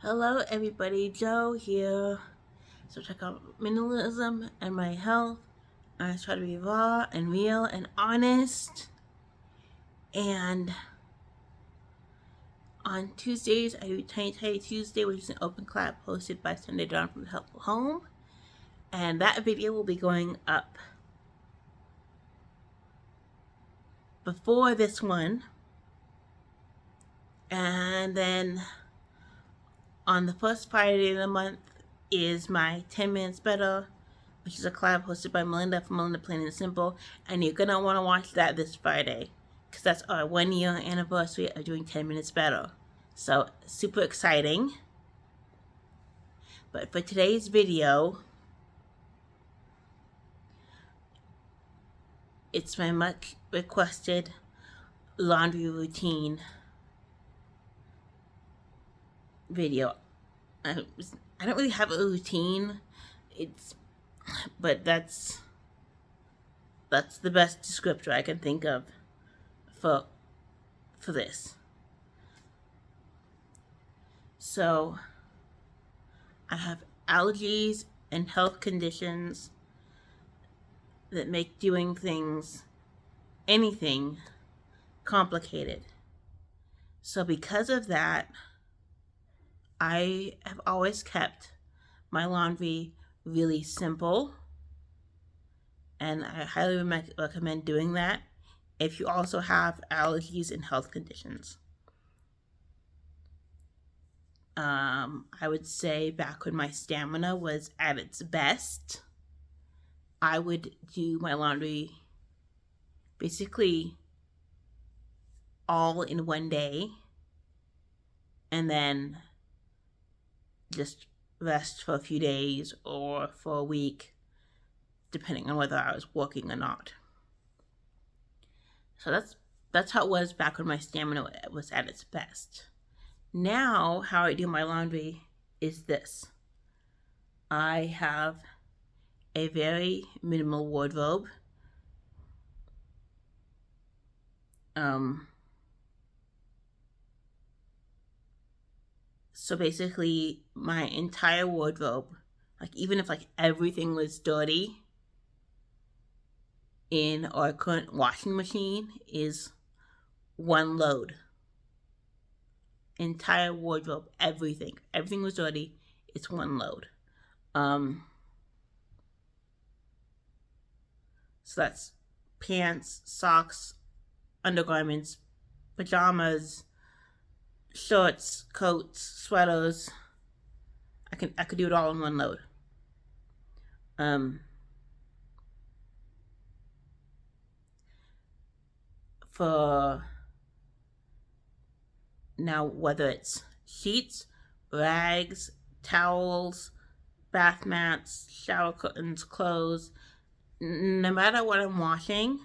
Hello everybody, Joe here. So check out minimalism and my health. I try to be raw and real and honest. And on Tuesdays, I do Tiny Tiny Tuesday, which is an open clap hosted by Sunday Dawn from the Helpful Home. And that video will be going up before this one. And then on the first Friday of the month is my 10 Minutes Better, which is a collab hosted by Melinda from Melinda Plain and Simple. And you're going to want to watch that this Friday, because that's our 1 year anniversary of doing 10 Minutes Better. So, super exciting. But for today's video, it's my much requested laundry routine video. I don't really have a routine. But that's the best descriptor I can think of for this. So I have allergies and health conditions that make doing things, anything, complicated. So because of that, I have always kept my laundry really simple, and I highly recommend doing that if you also have allergies and health conditions. I would say back when my stamina was at its best, I would do my laundry basically all in one day and then just rest for a few days or for a week, depending on whether I was working or not. So that's how it was back when my stamina was at its best. Now, how I do my laundry is this. I have a very minimal wardrobe. So basically, my entire wardrobe, like even if like everything was dirty in our current washing machine, is one load. Entire wardrobe, everything was dirty, it's one load. So that's pants, socks, undergarments, pajamas, shorts, coats, sweaters. I could do it all in one load. For now, whether it's sheets, rags, towels, bath mats, shower curtains, clothes, no matter what I'm washing,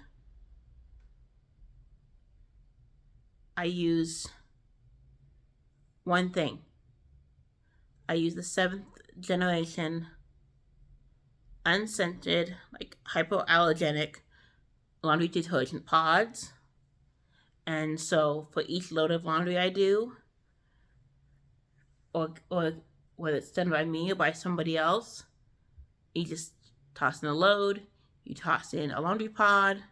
I use one thing. I use the 7th generation unscented, like hypoallergenic laundry detergent pods. And so for each load of laundry I do, or whether it's done by me or by somebody else, you just toss in a load, you toss in a laundry pod,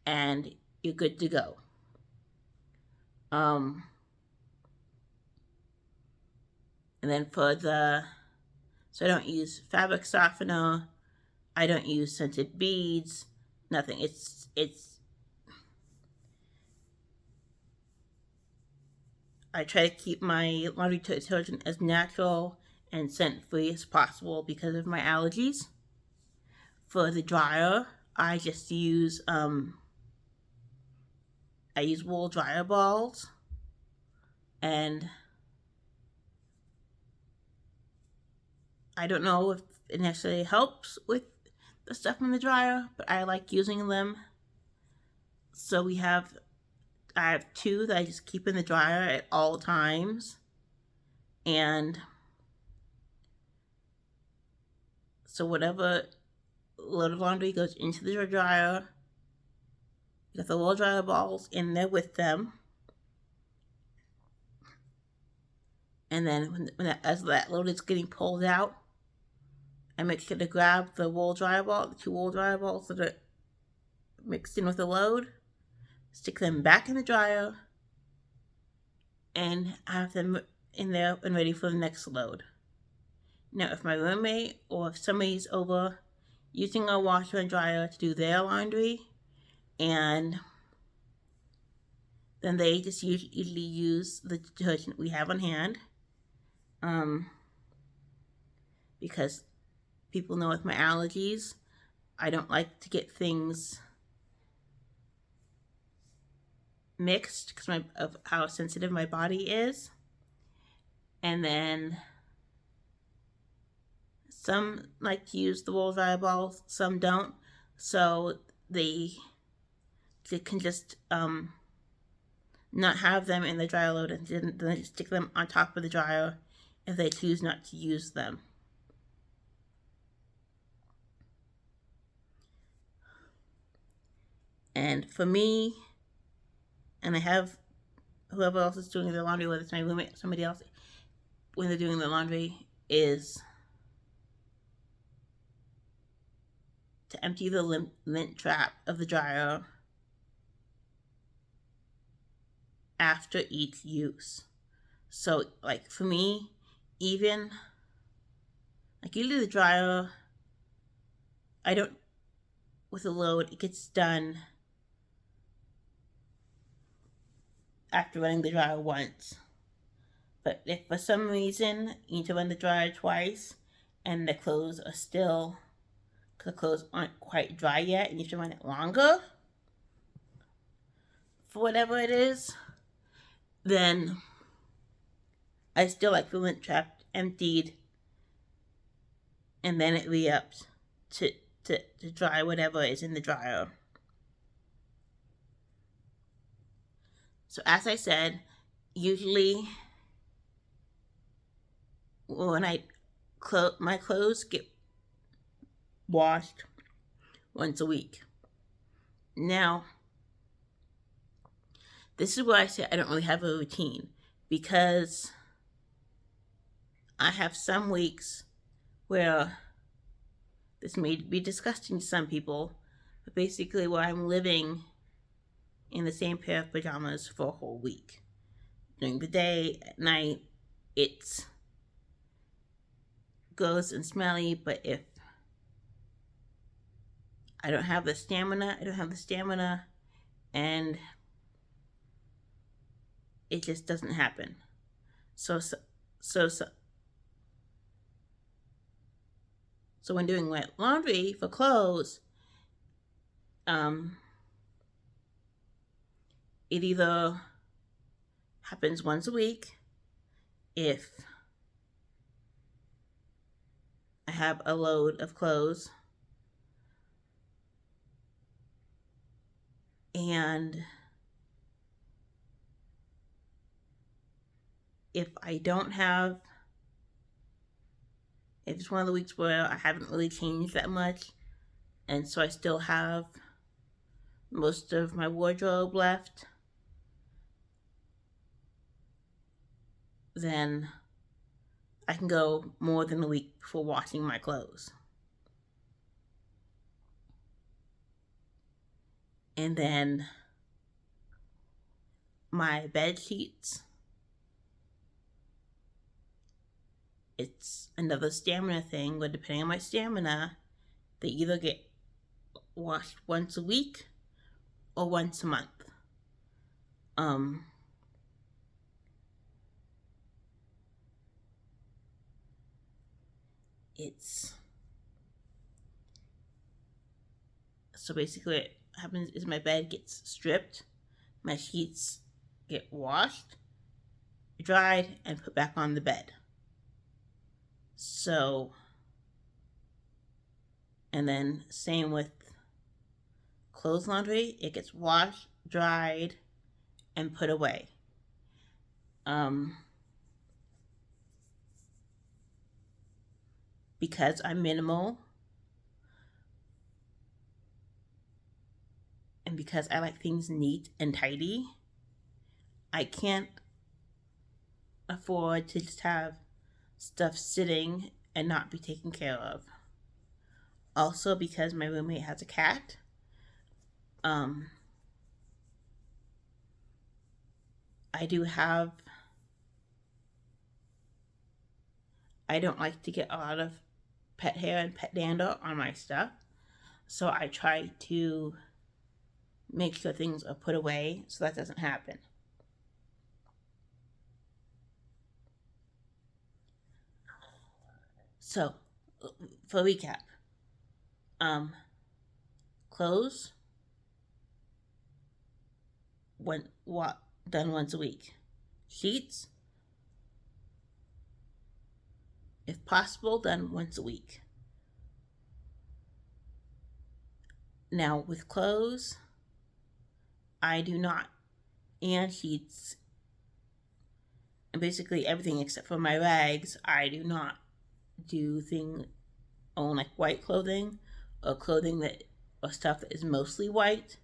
and you're good to go. And then so I don't use fabric softener, I don't use scented beads, nothing. It's I try to keep my laundry detergent as natural and scent-free as possible because of my allergies. For the dryer, I just use wool dryer balls, and I don't know if it necessarily helps with the stuff in the dryer, but I like using them. So I have 2 that I just keep in the dryer at all times. And so whatever load of laundry goes into the dryer, you got the wool dryer balls in there with them. And then as that load is getting pulled out, I make sure to grab the two wool dryer balls that are mixed in with the load, stick them back in the dryer, and have them in there and ready for the next load. Now, if my roommate or if somebody's over using a washer and dryer to do their laundry, and then they just usually use the detergent we have on hand, because people know with my allergies, I don't like to get things mixed because of how sensitive my body is. And then some like to use the wool dryer balls, some don't. So they can just not have them in the dryer load and then just stick them on top of the dryer if they choose not to use them. And for me, and I have whoever else is doing their laundry, whether it's my roommate or somebody else, when they're doing their laundry, is to empty the lint trap of the dryer after each use. So, like for me, even like usually the dryer, I don't, with a load, it gets done after running the dryer once. But if for some reason you need to run the dryer twice and the clothes aren't quite dry yet and you have to run it longer, for whatever it is, then I still like the lint trap emptied and then it re-ups to dry whatever is in the dryer. So as I said, usually when my clothes get washed once a week. Now, this is where I say I don't really have a routine, because I have some weeks where this may be disgusting to some people, but basically where I'm living in the same pair of pajamas for a whole week. During the day, at night, it's gross and smelly, but if I don't have the stamina, and it just doesn't happen. So when doing wet laundry for clothes, it either happens once a week if I have a load of clothes, and if it's one of the weeks where I haven't really changed that much, and so I still have most of my wardrobe left, then I can go more than a week before washing my clothes. And then my bed sheets, it's another stamina thing, but depending on my stamina, they either get washed once a week or once a month. It's so basically what happens is my bed gets stripped, my sheets get washed, dried, and put back on the bed. So, and then same with clothes laundry, it gets washed, dried, and put away. Because I'm minimal, and because I like things neat and tidy, I can't afford to just have stuff sitting and not be taken care of. Also, because my roommate has a cat, um, I do have. I don't like to get a lot of pet hair and pet dander on my stuff, so I try to make sure things are put away so that doesn't happen. So, for recap, um, clothes when what done once a week. Sheets, if possible, done once a week. Now with clothes, I do not, and sheets, and basically everything except for my rags, I do not do thing own like white clothing or clothing that or stuff that is mostly white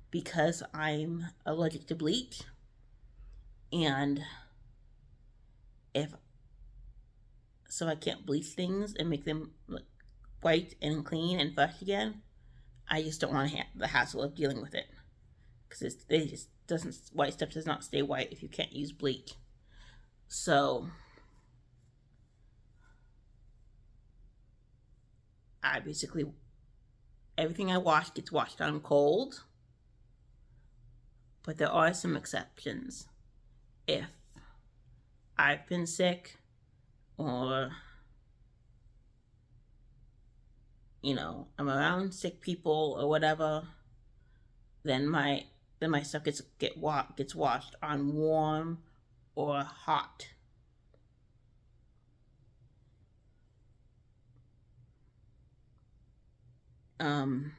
because I'm allergic to bleach, and if so I can't bleach things and make them look white and clean and fresh again. I just don't want to have the hassle of dealing with it because it just doesn't, white stuff does not stay white if you can't use bleach. So I basically, everything I wash gets washed on cold, but there are some exceptions. If I've been sick or I'm around sick people or whatever, then my stuff gets washed on warm or hot. Um,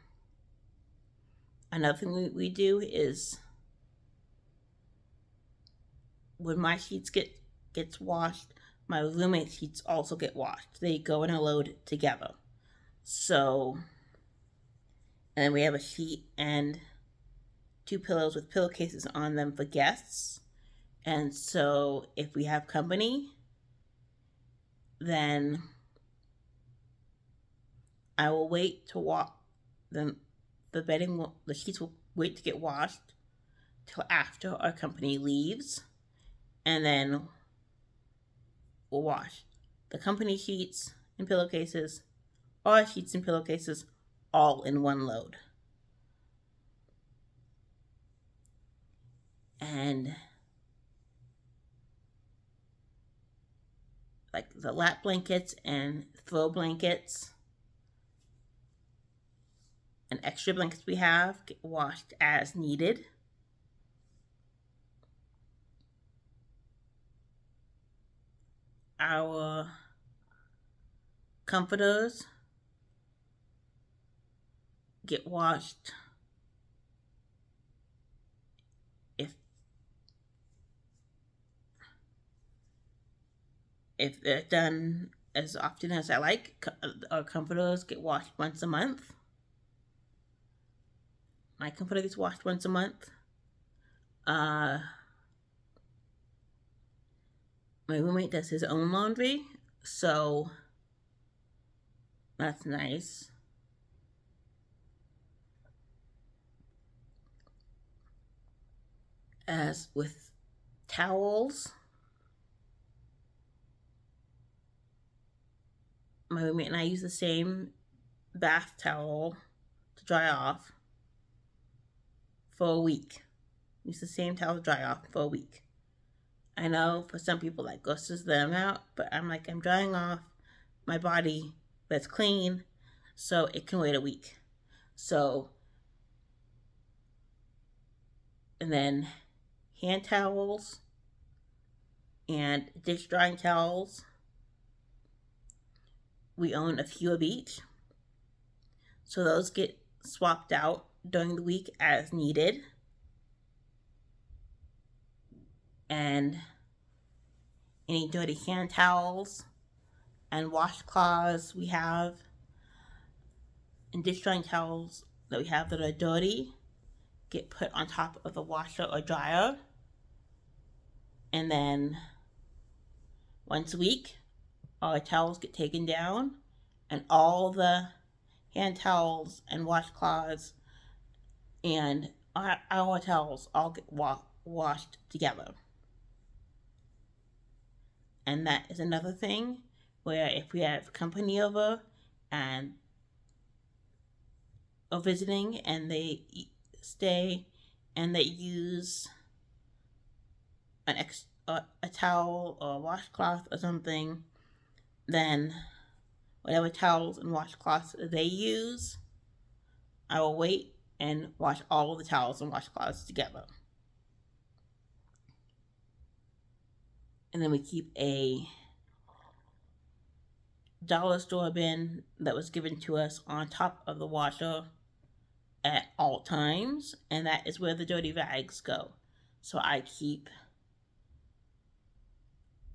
Another thing we do is when my sheets gets washed, my roommate's sheets also get washed. They go in a load together. So, and then we have a sheet and two pillows with pillowcases on them for guests. And so, if we have company, then I will wait to wash them. The sheets will wait to get washed till after our company leaves, and then we'll wash the company sheets and pillowcases, our sheets and pillowcases, all in one load. And like the lap blankets and throw blankets and extra blankets we have get washed as needed. Our comforters get washed if they're done as often as I like. Our comforters get washed once a month. My comforter gets washed once a month. Uh, my roommate does his own laundry, so that's nice. As with towels, my roommate and I use the same bath towel to dry off for a week. Use the same towel to dry off for a week. I know for some people that grosses them out, but I'm drying off my body that's clean, so it can wait a week. So, and then hand towels and dish drying towels. We own a few of each. So those get swapped out during the week as needed. And any dirty hand towels and washcloths we have and dish drying towels that we have that are dirty get put on top of the washer or dryer. And then Once a week, all the towels get taken down, and all the hand towels and washcloths and our towels all get washed together. And that is another thing where if we have company over and or visiting and they stay and they use a towel or a washcloth or something, then whatever towels and washcloths they use, I will wait and wash all the towels and washcloths together. And then we keep a dollar store bin that was given to us on top of the washer at all times, and that is where the dirty rags go. So I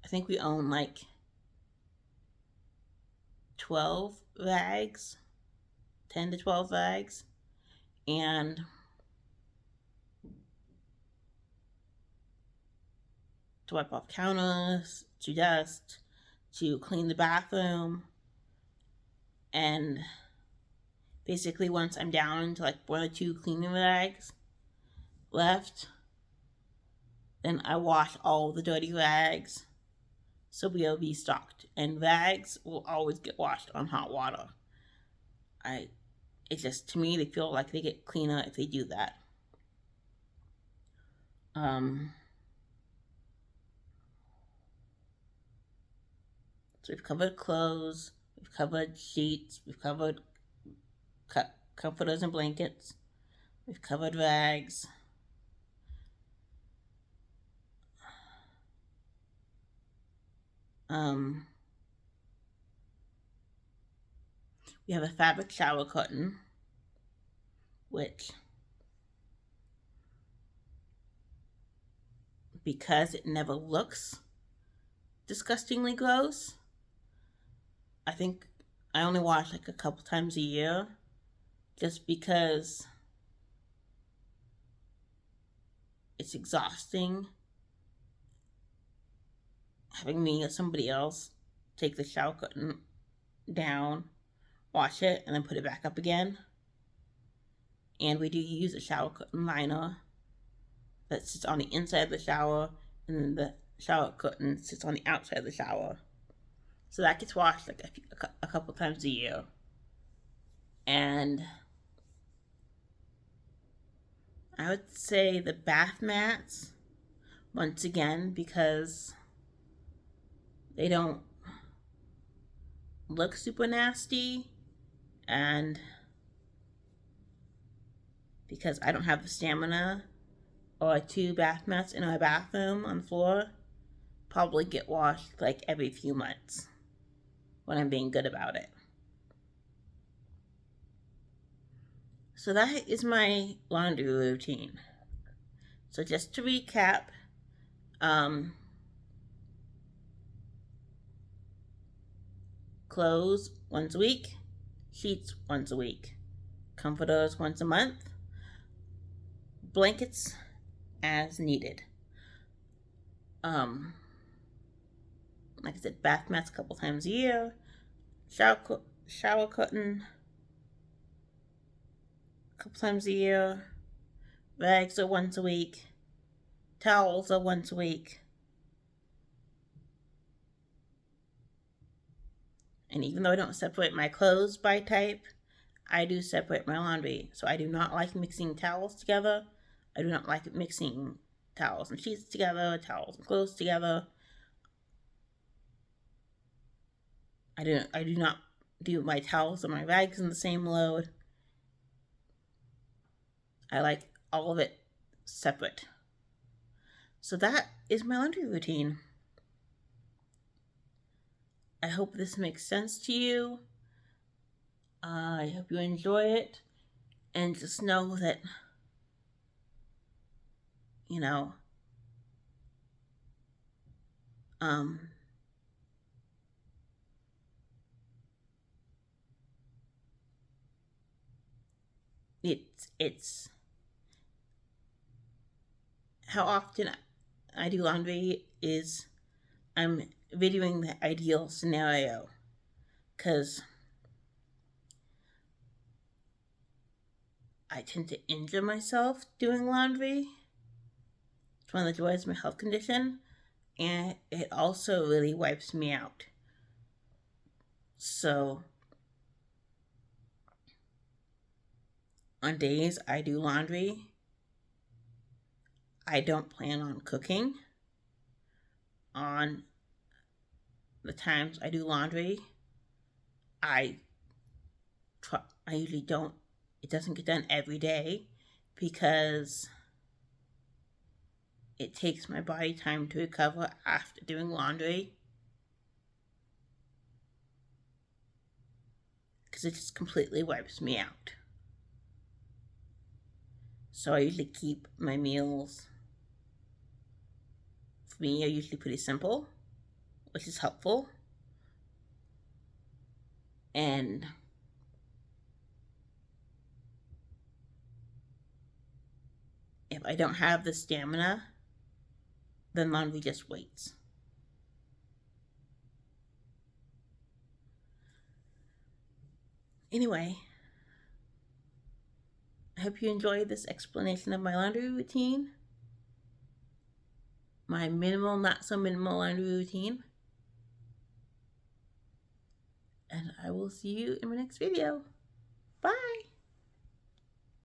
think we own like 12 rags, 10 to 12 rags, and to wipe off counters, to dust, to clean the bathroom, and basically once I'm down to like 1 or 2 cleaning rags left, then I wash all the dirty rags so we'll be stocked. And rags will always get washed on hot water. It's just, to me, they feel like they get cleaner if they do that. So we've covered clothes, we've covered sheets, we've covered comforters and blankets, we've covered rags. We have a fabric shower curtain, which, because it never looks disgustingly gross, I think I only wash like a couple times a year, just because it's exhausting having me or somebody else take the shower curtain down, wash it, and then put it back up again. And we do use a shower curtain liner that sits on the inside of the shower, and then the shower curtain sits on the outside of the shower. So that gets washed like a couple times a year. And I would say the bath mats, once again, because they don't look super nasty, and because I don't have the stamina or 2 bath mats in my bathroom on the floor, probably get washed like every few months when I'm being good about it. So that is my laundry routine. So just to recap, clothes once a week, sheets once a week, comforters once a month, blankets as needed. Like I said, bath mats a couple times a year, shower curtain a couple times a year, rags are once a week, towels are once a week. And even though I don't separate my clothes by type, I do separate my laundry. So I do not like mixing towels together. I do not like mixing towels and sheets together, towels and clothes together. I do not do my towels and my rags in the same load. I like all of it separate. So that is my laundry routine. I hope this makes sense to you. I hope you enjoy it. And just know that, you know, it's how often I do laundry is I'm videoing the ideal scenario because I tend to injure myself doing laundry. It's one of the joys of my health condition, and it also really wipes me out. So, on days I do laundry, I don't plan on cooking. On the times I do laundry, I I usually don't. It doesn't get done every day because it takes my body time to recover after doing laundry. Because it just completely wipes me out. So I usually keep my meals, for me, are usually pretty simple, which is helpful. And if I don't have the stamina, then laundry just waits. Anyway, I hope you enjoyed this explanation of my laundry routine, my minimal, not so minimal laundry routine. And I will see you in my next video. Bye!